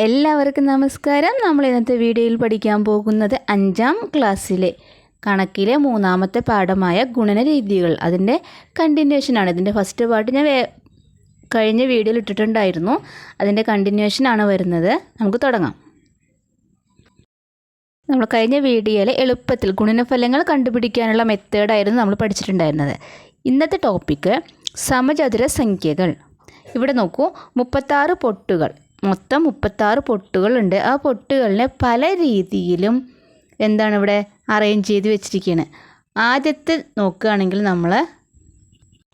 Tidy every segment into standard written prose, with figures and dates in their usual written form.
എല്ലാവർക്കും നമസ്കാരം. നമ്മൾ ഇന്നത്തെ വീഡിയോയിൽ പഠിക്കാൻ പോകുന്നത് 5ാം ക്ലാസ്സിലെ കണക്കിലെ 3ാമത്തെ പാഠമായ ഗുണന രീതികൾ. അതിൻ്റെ കണ്ടിന്യൂഷനാണ്. ഇതിൻ്റെ ഫസ്റ്റ് പാർട്ട് ഞാൻ കഴിഞ്ഞ വീഡിയോയിൽ ഇട്ടിട്ടുണ്ടായിരുന്നു. അതിൻ്റെ കണ്ടിന്യൂഷനാണ് വരുന്നത്. നമുക്ക് തുടങ്ങാം. നമ്മൾ കഴിഞ്ഞ വീഡിയോയിൽ എളുപ്പത്തിൽ ഗുണനഫലങ്ങൾ കണ്ടുപിടിക്കാനുള്ള മെത്തേഡായിരുന്നു നമ്മൾ പഠിച്ചിട്ടുണ്ടായിരുന്നത്. ഇന്നത്തെ ടോപ്പിക്ക് സമചതുര സംഖ്യകൾ. ഇവിടെ നോക്കൂ, 36 പൊട്ടുകൾ, മൊത്തം 36 പൊട്ടുകളുണ്ട്. ആ പൊട്ടുകളിനെ പല രീതിയിലും ഇവിടെ അറേഞ്ച് ചെയ്ത് വെച്ചിരിക്കുകയാണ്. ആദ്യത്തെ നോക്കുകയാണെങ്കിൽ നമ്മൾ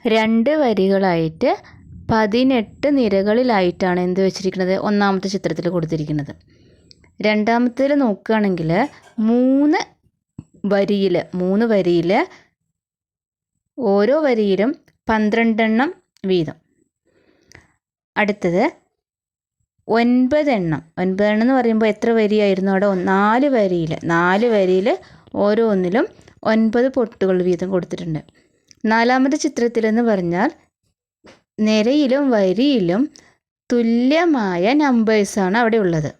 2 വരികളായിട്ട് 18 നിരകളിലായിട്ടാണ് വെച്ചിരിക്കുന്നത്. ഒന്നാമത്തെ ചിത്രത്തിൽ കൊടുത്തിരിക്കുന്നത്. രണ്ടാമത്തേൽ നോക്കുകയാണെങ്കിൽ 3 വരിയിൽ ഓരോ വരിയിലും 12 എണ്ണം വീതം. അടുത്തത് 9 എണ്ണം. 9 എണ്ണം എന്ന് പറയുമ്പോൾ എത്ര വരിയായിരുന്നു അവിടെ? 4 വരിയിൽ ഓരോന്നിലും 9 പൊട്ടുകൾ വീതം കൊടുത്തിട്ടുണ്ട്. നാലാമത്തെ ചിത്രത്തിലെന്ന് പറഞ്ഞാൽ നിരയിലും വരിയിലും തുല്യമായ നമ്പേഴ്സാണ് അവിടെ ഉള്ളത്,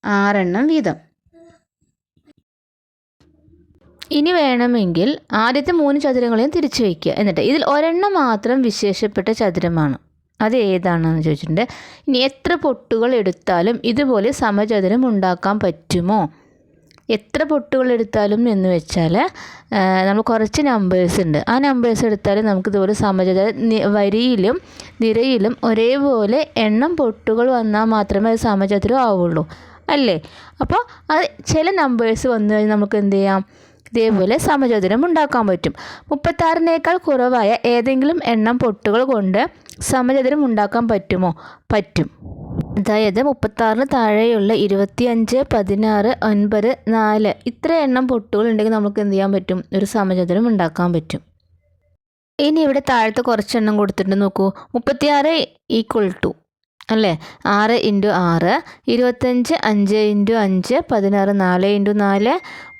6 എണ്ണം വീതം. ഇനി വേണമെങ്കിൽ ആദ്യത്തെ 3 ചതുരങ്ങളെയും തിരിച്ചു വയ്ക്കുക. എന്നിട്ട് ഇതിൽ ഒരെണ്ണം മാത്രം വിശേഷപ്പെട്ട ചതുരമാണ്. അത് ഏതാണെന്ന് ചോദിച്ചിട്ടുണ്ട്. ഇനി എത്ര പൊട്ടുകൾ എടുത്താലും ഇതുപോലെ സമചതുരം ഉണ്ടാക്കാൻ പറ്റുമോ? എത്ര പൊട്ടുകൾ എടുത്താലും എന്ന് വെച്ചാൽ നമ്മൾ കുറച്ച് നമ്പേഴ്സ് ഉണ്ട്. ആ നമ്പേഴ്സ് എടുത്താലും നമുക്കിതുപോലെ സമചതുരം വരിയിലും നിരയിലും ഒരേപോലെ എണ്ണം പൊട്ടുകൾ വന്നാൽ മാത്രമേ അത് സമചതുരം ആവുള്ളൂ, അല്ലേ? അപ്പോൾ അത് ചില നമ്പേഴ്സ് വന്നു കഴിഞ്ഞാൽ നമുക്ക് എന്ത് ചെയ്യാം? ഇതേപോലെ സമചതുരം ഉണ്ടാക്കാൻ പറ്റും. 36-നേക്കാൾ കുറവായ ഏതെങ്കിലും എണ്ണം പൊട്ടുകൾ കൊണ്ട് സമചതുരം ഉണ്ടാക്കാൻ പറ്റുമോ? പറ്റും. അതായത് 36-ന് താഴെയുള്ള 25, 16, 9, 4 ഇത്ര എണ്ണം പൊട്ടുകൾ ഉണ്ടെങ്കിൽ നമുക്ക് എന്ത് ചെയ്യാൻ പറ്റും? ഒരു സമചതുരം ഉണ്ടാക്കാൻ പറ്റും. ഇനി ഇവിടെ താഴത്തെ കുറച്ചെണ്ണം കൊടുത്തിട്ടുണ്ട്. നോക്കൂ, 36 = അല്ലേ? 6 × 6, 25, 5 × 5, 16, 4 × 4,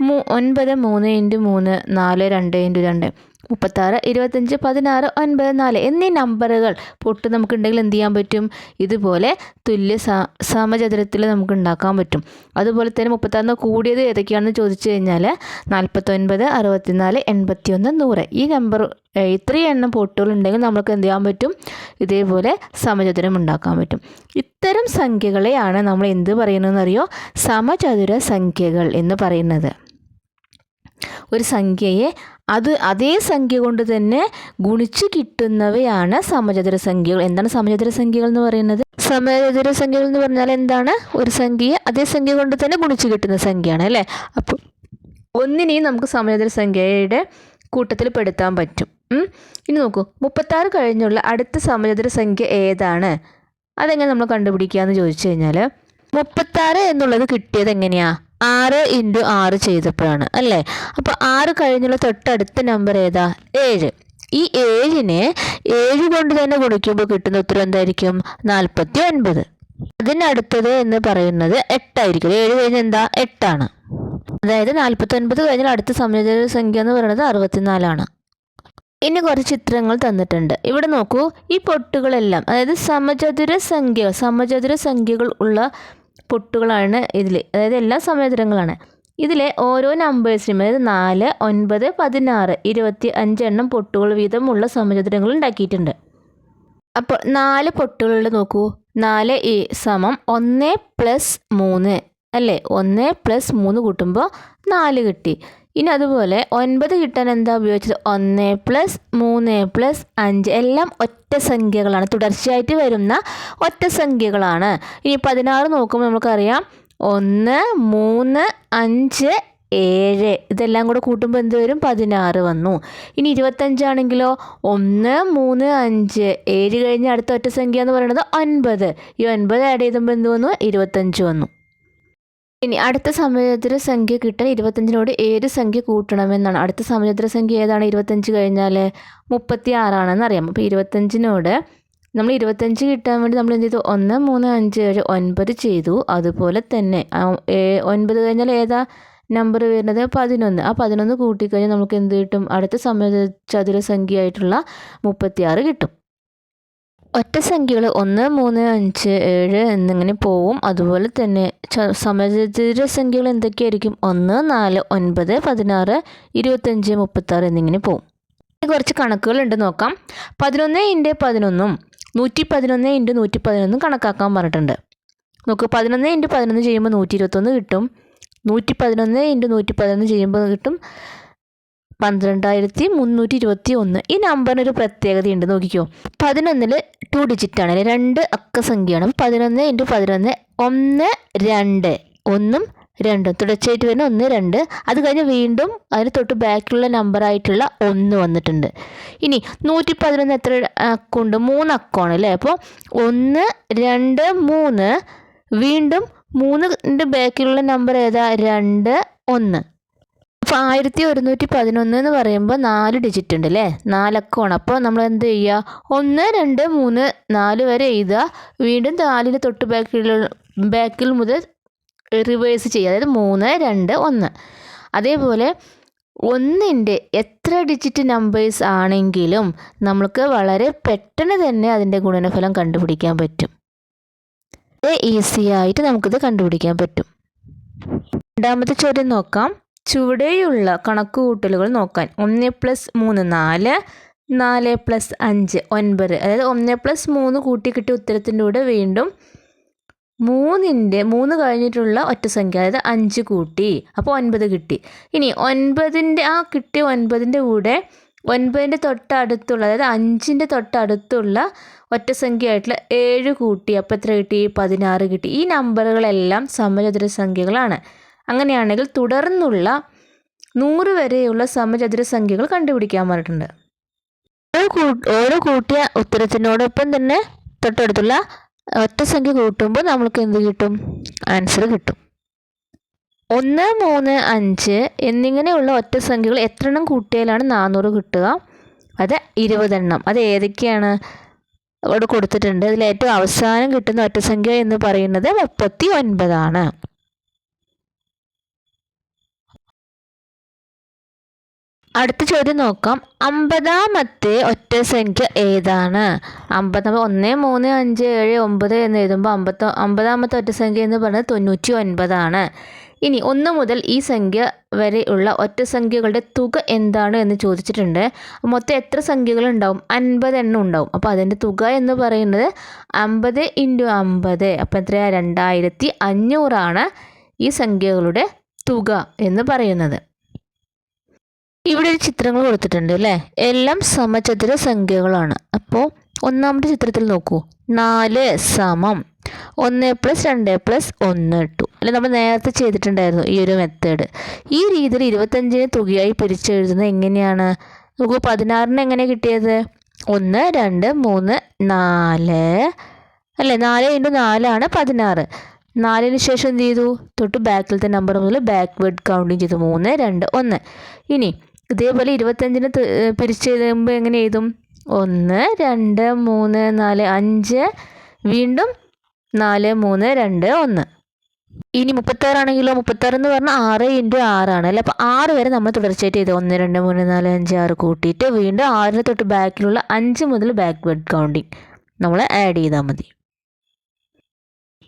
9, 3 × 3, 4, 2 × 2, 36, 25, 16, 9, 4 എന്നീ നമ്പറുകൾ പൊട്ട് നമുക്കുണ്ടെങ്കിൽ എന്ത് ചെയ്യാൻ പറ്റും? ഇതുപോലെ തുല്യ സമചതുരത്തിൽ നമുക്ക് ഉണ്ടാക്കാൻ പറ്റും. അതുപോലെ തന്നെ 36 കൂടിയത് ഏതൊക്കെയാണെന്ന് ചോദിച്ചു കഴിഞ്ഞാൽ 49, 64, 81, 100 ഈ നമ്പർ ഇത്രയും എണ്ണം പൊട്ടുകൾ ഉണ്ടെങ്കിൽ നമുക്ക് എന്ത് ചെയ്യാൻ പറ്റും? ഇതേപോലെ സമചതുരം ഉണ്ടാക്കാൻ പറ്റും. ഇത്തരം സംഖ്യകളെയാണ് നമ്മൾ എന്ത് പറയുന്നതെന്നറിയോ? സമചതുര സംഖ്യകൾ എന്ന് പറയുന്നത്. ഒരു സംഖ്യയെ അതേ സംഖ്യ കൊണ്ട് തന്നെ ഗുണിച്ച് കിട്ടുന്നവയാണ് സമചതുര സംഖ്യകൾ. എന്താണ് സമചതുര സംഖ്യകൾ എന്ന് പറയുന്നത്? സമചതുര സംഖ്യകൾ എന്ന് പറഞ്ഞാൽ എന്താണ്? ഒരു സംഖ്യയെ അതേ സംഖ്യ കൊണ്ട് തന്നെ ഗുണിച്ച് കിട്ടുന്ന സംഖ്യയാണ്, അല്ലേ? അപ്പോൾ ഒന്നിനെയും നമുക്ക് സമചതുര സംഖ്യയുടെ കൂട്ടത്തിൽ പെടുത്താൻ പറ്റും. ഇനി നോക്കൂ, 36 കഴിഞ്ഞുള്ള അടുത്ത സമചതുര സംഖ്യ ഏതാണ്? അതെങ്ങനെ നമ്മൾ കണ്ടുപിടിക്കുക എന്ന് ചോദിച്ചു കഴിഞ്ഞാൽ 36 എന്നുള്ളത് കിട്ടിയത് എങ്ങനെയാണ്? 6 × 6 ചെയ്തപ്പോഴാണ്, അല്ലേ? അപ്പോൾ 6 കഴിഞ്ഞുള്ള തൊട്ടടുത്ത നമ്പർ ഏതാ? 7. ഈ 7നെ 7 കൊണ്ട് തന്നെ ഗുണിക്കുമ്പോൾ കിട്ടുന്ന ഉത്തരം എന്തായിരിക്കും? 49. അതിനടുത്തത് എന്ന് പറയുന്നത് 8 ആയിരിക്കും. 7 കഴിഞ്ഞ് എന്താ? 8 ആണ്. അതായത് 49 കഴിഞ്ഞാൽ അടുത്ത സമചതുര സംഖ്യ എന്ന് പറയുന്നത് 64 ആണ്. ഇനി കുറച്ച് ചിത്രങ്ങൾ തന്നിട്ടുണ്ട്. ഇവിടെ നോക്കൂ, ഈ പൊട്ടുകളെല്ലാം അതായത് സമചതുര സംഖ്യകൾ ഉള്ള പൊട്ടുകളാണ് ഇതിൽ. അതായത് എല്ലാ സമചതുരങ്ങളാണ്. ഇതിലെ ഓരോ നമ്പേഴ്സിനും അതായത് 4, 9, 16, 25 എണ്ണം പൊട്ടുകൾ വീതമുള്ള സമചതുരങ്ങൾ ഉണ്ടാക്കിയിട്ടുണ്ട്. അപ്പോൾ 4 പൊട്ടുകളിൽ നോക്കൂ, 4 = 1 + 3, അല്ലേ? 1 + 3 കൂട്ടുമ്പോൾ 4 കിട്ടി. ഇനി അതുപോലെ 9 കിട്ടാൻ എന്താ ഉപയോഗിച്ചത്? 1 + 3 + 5 എല്ലാം ഒറ്റ സംഖ്യകളാണ്, തുടർച്ചയായിട്ട് വരുന്ന ഒറ്റ സംഖ്യകളാണ്. ഇനി 16 നോക്കുമ്പോൾ നമുക്കറിയാം 1, 3, 5, 7 ഇതെല്ലാം കൂടെ കൂട്ടുമ്പോൾ എന്ത് വരും? 16 വന്നു. ഇനി 25 ആണെങ്കിലോ 1, 3, 5, 7 കഴിഞ്ഞ് അടുത്ത ഒറ്റ സംഖ്യ എന്ന് പറയുന്നത് 9. ഈ 9 ആഡ് ചെയ്തുമ്പോൾ എന്ത് വന്നു? 25 വന്നു. ഇനി അടുത്ത സമചതുര സംഖ്യ കിട്ടാൻ 25നോട് ഏത് സംഖ്യ കൂട്ടണമെന്നാണ്. അടുത്ത സമചതുര സംഖ്യ ഏതാണ്? 25 കഴിഞ്ഞാൽ 36 ആണെന്ന് അറിയാം. അപ്പോൾ 25നോട് നമ്മൾ 25 കിട്ടാൻ വേണ്ടി നമ്മൾ എന്ത് ചെയ്തു? 1, 3, 5, 7, 9 ചെയ്തു. അതുപോലെ തന്നെ 9 കഴിഞ്ഞാൽ ഏതാ നമ്പർ വരുന്നത്? 11. ആ 11 കൂട്ടിക്കഴിഞ്ഞാൽ നമുക്ക് എന്ത് കിട്ടും? അടുത്ത സമചതുര സംഖ്യ ആയിട്ടുള്ള 36 കിട്ടും. ഒറ്റ സംഖ്യകൾ 1, 3, 5, 7 എന്നിങ്ങനെ പോവും. അതുപോലെ തന്നെ സമചതുര സംഖ്യകൾ എന്തൊക്കെയായിരിക്കും? 1, 4, 9, 16, 25, 36 എന്നിങ്ങനെ പോവും. കുറച്ച് കണക്കുകളുണ്ട് നോക്കാം. 11 × 11 111 × 111 കണക്കാക്കാൻ പറഞ്ഞിട്ടുണ്ട്. നോക്ക്, 11 × 11 ചെയ്യുമ്പോൾ 121 കിട്ടും. 111 × 111 ചെയ്യുമ്പോൾ കിട്ടും 12321. ഈ നമ്പറിനൊരു പ്രത്യേകതയുണ്ട്, നോക്കിക്കോ. 11 2 ഡിജിറ്റാണ്, അല്ലെ, 2 അക്കസംഖ്യയാണ്. 11 × 11 1, 2, 1ഉം 2ഉം തുടർച്ചയായിട്ട് വരുന്ന 1, 2. അത് കഴിഞ്ഞ് വീണ്ടും അതിന് തൊട്ട് ബാക്കിലുള്ള നമ്പറായിട്ടുള്ള 1 വന്നിട്ടുണ്ട്. ഇനി 111 എത്ര അക്കമുണ്ട്? 3 അക്കമാണ്, അല്ലേ. അപ്പോൾ 1, 2, 3, വീണ്ടും 3ൻ്റെ ബാക്കിലുള്ള നമ്പർ ഏതാ? 2, 1. അപ്പോൾ 1111 എന്ന് പറയുമ്പോൾ 4 ഡിജിറ്റ് ഉണ്ട്, അല്ലേ, 4 അക്കമാണ്. അപ്പോൾ നമ്മൾ എന്ത് ചെയ്യുക? 1, 2, 3, 4 വരെ എഴുതുക. വീണ്ടും 4ന് തൊട്ട് ബാക്കിൽ മുതൽ റിവേഴ്സ് ചെയ്യുക, അതായത് 3, 2, 1. അതേപോലെ 1ൻ്റെ എത്ര ഡിജിറ്റ് നമ്പേഴ്സ് ആണെങ്കിലും നമുക്ക് വളരെ പെട്ടെന്ന് തന്നെ അതിൻ്റെ ഗുണനഫലം കണ്ടുപിടിക്കാൻ പറ്റും. ഈസി ആയിട്ട് നമുക്കിത് കണ്ടുപിടിക്കാൻ പറ്റും. രണ്ടാമത്തെ ചോദ്യം നോക്കാം. ചുവടെയുള്ള കണക്കുകൂട്ടലുകൾ നോക്കാൻ. 1 + 3 4, 4 + 5 9. അതായത് 1 + 3 കൂട്ടി കിട്ടിയ ഉത്തരത്തിൻ്റെ കൂടെ വീണ്ടും 3 കഴിഞ്ഞിട്ടുള്ള ഒറ്റ സംഖ്യ, അതായത് 5 കൂട്ടി, അപ്പോൾ 9 കിട്ടി. ഇനി 9ൻ്റെ കിട്ടിയ 9ൻ്റെ കൂടെ 9ൻ്റെ തൊട്ടടുത്തുള്ള, അതായത് 5ൻ്റെ തൊട്ടടുത്തുള്ള ഒറ്റ സംഖ്യ ആയിട്ടുള്ള 7 കൂട്ടി, അപ്പോൾ എത്ര കിട്ടി? 16 കിട്ടി. ഈ നമ്പറുകളെല്ലാം സമചതുര സംഖ്യകളാണ്. അങ്ങനെയാണെങ്കിൽ തുടർന്നുള്ള 100 വരെയുള്ള സമചതുര സംഖ്യകൾ കണ്ടുപിടിക്കാൻ പറഞ്ഞിട്ടുണ്ട്. ഓരോ കൂട്ടിയ ഉത്തരത്തിനോടൊപ്പം തന്നെ തൊട്ടടുത്തുള്ള ഒറ്റ സംഖ്യ കൂട്ടുമ്പോൾ നമ്മൾക്ക് എന്ത് കിട്ടും? ആൻസർ കിട്ടും. 1, 3, 5 എന്നിങ്ങനെയുള്ള ഒറ്റ സംഖ്യകൾ എത്ര എണ്ണം കൂട്ടിയാലാണ് 400 കിട്ടുക? അത് 20 എണ്ണം. അത് ഏതൊക്കെയാണ് അവിടെ കൊടുത്തിട്ടുണ്ട്. അതിൽ ഏറ്റവും അവസാനം കിട്ടുന്ന ഒറ്റ സംഖ്യ എന്ന് പറയുന്നത് 39 ആണ്. അടുത്ത ചോദ്യം നോക്കാം. 50ാമത്തെ ഒറ്റ സംഖ്യ ഏതാണ്? 1, 3, 5, 7, 9 എന്ന് എഴുതുമ്പോൾ 50ാമത്തെ ഒറ്റ സംഖ്യ എന്ന് പറയുന്നത് 99 ആണ്. ഇനി 1 മുതൽ ഈ സംഖ്യ വരെ ഉള്ള ഒറ്റ സംഖ്യകളുടെ തുക എന്താണ് എന്ന് ചോദിച്ചിട്ടുണ്ട്. മൊത്തം എത്ര സംഖ്യകൾ ഉണ്ടാവും? 50 എണ്ണം ഉണ്ടാവും. അപ്പോൾ അതിൻ്റെ തുക എന്ന് പറയുന്നത് 50 × 50. അപ്പോൾ എത്രയാണ്? 2500 ആണ് ഈ സംഖ്യകളുടെ തുക എന്ന് പറയുന്നത്. ഇവിടെ ഒരു ചിത്രങ്ങൾ കൊടുത്തിട്ടുണ്ട്, അല്ലേ. എല്ലാം സമചതുര സംഖ്യകളാണ്. അപ്പോൾ ഒന്നാമത്തെ ചിത്രത്തിൽ നോക്കൂ. 4 = 1 + 2 + 1 ഇട്ടു, അല്ലെ. നമ്മൾ നേരത്തെ ചെയ്തിട്ടുണ്ടായിരുന്നു ഈ ഒരു മെത്തേഡ്. ഈ രീതിയിൽ 25നെ തുകയായി പിരിച്ചെഴുതുന്നത് എങ്ങനെയാണ്? നോക്കൂ, 16ന് എങ്ങനെ കിട്ടിയത്? 1, 2, 3, 4, അല്ലേ. 4 × 4 ആണ് 16. 4ന് ശേഷം എന്ത് ചെയ്തു? തൊട്ട് ബാക്കിലത്തെ നമ്പർ മുതൽ ബാക്ക്വേർഡ് കൗണ്ടിങ് ചെയ്തു. 3, 2, 1. ഇനി ഇതേപോലെ 25ന് പിരിച്ചെഴുതുമ്പോൾ എങ്ങനെ എഴുതും? 1, 2, 3, 4, 5, വീണ്ടും 4, 3, 2, 1. ഇനി 36 ആണെങ്കിലോ? 36 എന്ന് പറഞ്ഞാൽ 6 × 6 ആണ്, അല്ലേ. അപ്പോൾ 6 വരെ നമ്മൾ തുടർച്ചയായിട്ട് ചെയ്തു. 1, 2, 3, 4, 5, 6 കൂട്ടിയിട്ട് വീണ്ടും 6ന് തൊട്ട് ബാക്കിലുള്ള 5 മുതൽ ബാക്ക്വേർഡ് കൗണ്ടിങ് നമ്മൾ ആഡ് ചെയ്താൽ മതി.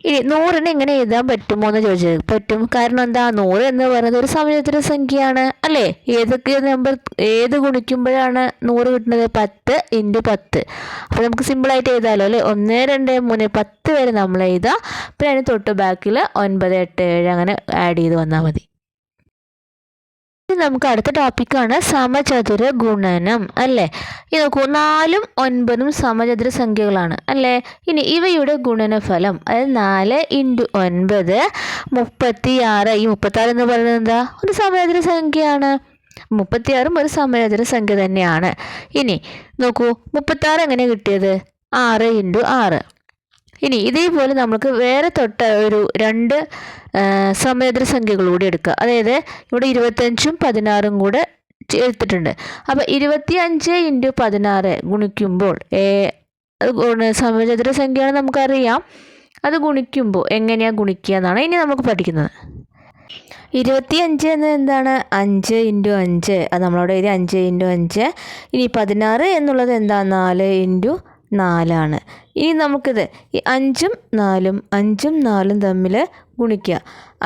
ഇനി 100ന് എങ്ങനെ എഴുതാൻ പറ്റുമോ എന്ന് ചോദിച്ചത്. പറ്റും. കാരണം എന്താ? 100 എന്ന് പറയുന്നത് ഒരു സമചതുര സംഖ്യയാണ്, അല്ലേ. ഏത് ഗുണിക്കുമ്പോഴാണ് 100 കിട്ടുന്നത്? 10 × 10. അപ്പോൾ നമുക്ക് സിമ്പിളായിട്ട് എഴുതാമല്ലോ, അല്ലേ. 1, 2, 3, 10 വരെ നമ്മൾ എഴുതാം. പിന്നെ അതിന് തൊട്ട് ബാക്കിൽ 9, 8, 7 അങ്ങനെ ആഡ് ചെയ്ത് വന്നാൽ മതി. നമുക്ക് അടുത്ത ടോപ്പിക്കാണ് സമചതുര ഗുണനം, അല്ലേ. ഇത് നോക്കൂ, 4ഉം 9ഉം സമചതുര സംഖ്യകളാണ്, അല്ലേ. ഇനി ഇവയുടെ ഗുണനഫലം, അതായത് 4 × 9 36. ഈ 36 എന്ന് പറയുന്നത് എന്താ? ഒരു സമചതുര സംഖ്യയാണ്. 36ഉം ഒരു സമചതുര സംഖ്യ തന്നെയാണ്. ഇനി നോക്കൂ, 36 എങ്ങനെ കിട്ടിയത്? 6 × 6. ഇനി ഇതേപോലെ നമുക്ക് വേറെ തൊട്ട ഒരു 2 സമചതുര സംഖ്യകൾ കൂടി എടുക്കുക. അതായത് ഇവിടെ 25ഉം 16ഉം കൂടെ എടുത്തിട്ടുണ്ട്. അപ്പോൾ 25 × 16 ഗുണിക്കുമ്പോൾ സമചതുര സംഖ്യയാണ് നമുക്കറിയാം. അത് ഗുണിക്കുമ്പോൾ എങ്ങനെയാണ് ഗുണിക്കുക എന്നാണ് ഇനി നമുക്ക് പഠിക്കുന്നത്. 25 എന്നത് എന്താണ്? 5 × 5. അത് നമ്മളവിടെ എഴുതി 5 × 5. ഇനി 16 എന്നുള്ളത് എന്താ? 4 × 4 ഇനി നമുക്കിത് ഈ 5ഉം 4ഉം 5ഉം 4ഉം തമ്മിൽ ഗുണിക്കുക.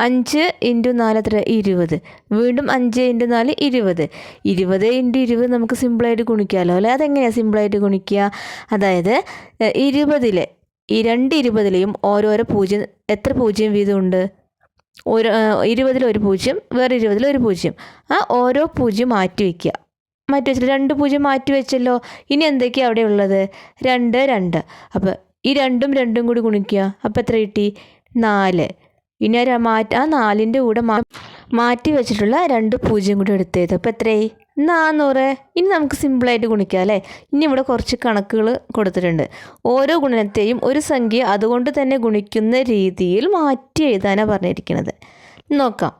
5 × 4 എത്ര? 20. വീണ്ടും 5 × 4 20. 20 × 20 നമുക്ക് സിമ്പിളായിട്ട് ഗുണിക്കാമല്ലോ അല്ലേ? അതെങ്ങനെയാണ് സിമ്പിളായിട്ട് ഗുണിക്കുക? അതായത് 20 ഈ 20ലെയും ഓരോരോ പൂജ്യം, എത്ര പൂജ്യം വീതമുണ്ട്? 20 ഒരു പൂജ്യം, വേറെ 20 ഒരു പൂജ്യം. ആ ഓരോ പൂജ്യം മാറ്റി വയ്ക്കുക. മാറ്റി വെച്ചിട്ട് 2 പൂജ്യം മാറ്റി വെച്ചല്ലോ. ഇനി എന്തൊക്കെയാണ് അവിടെ ഉള്ളത്? 2 2. അപ്പോൾ ഈ 2ഉം 2ഉം കൂടി ഗുണിക്കുക. അപ്പോൾ എത്ര കിട്ടി? 4. ഇനി ആ 4ൻ്റെ കൂടെ മാറ്റി വെച്ചിട്ടുള്ള 2 പൂജ്യം കൂടി എടുത്തേത്. അപ്പോൾ എത്രയായി? 400. ഇനി നമുക്ക് സിമ്പിളായിട്ട് ഗുണിക്കാം അല്ലേ? ഇനി ഇവിടെ കുറച്ച് കണക്കുകൾ കൊടുത്തിട്ടുണ്ട്. ഓരോ ഗുണനത്തെയും ഒരു സംഖ്യ അതുകൊണ്ട് തന്നെ ഗുണിക്കുന്ന രീതിയിൽ മാറ്റി എഴുതാനാണ് പറഞ്ഞിരിക്കുന്നത്. നോക്കാം.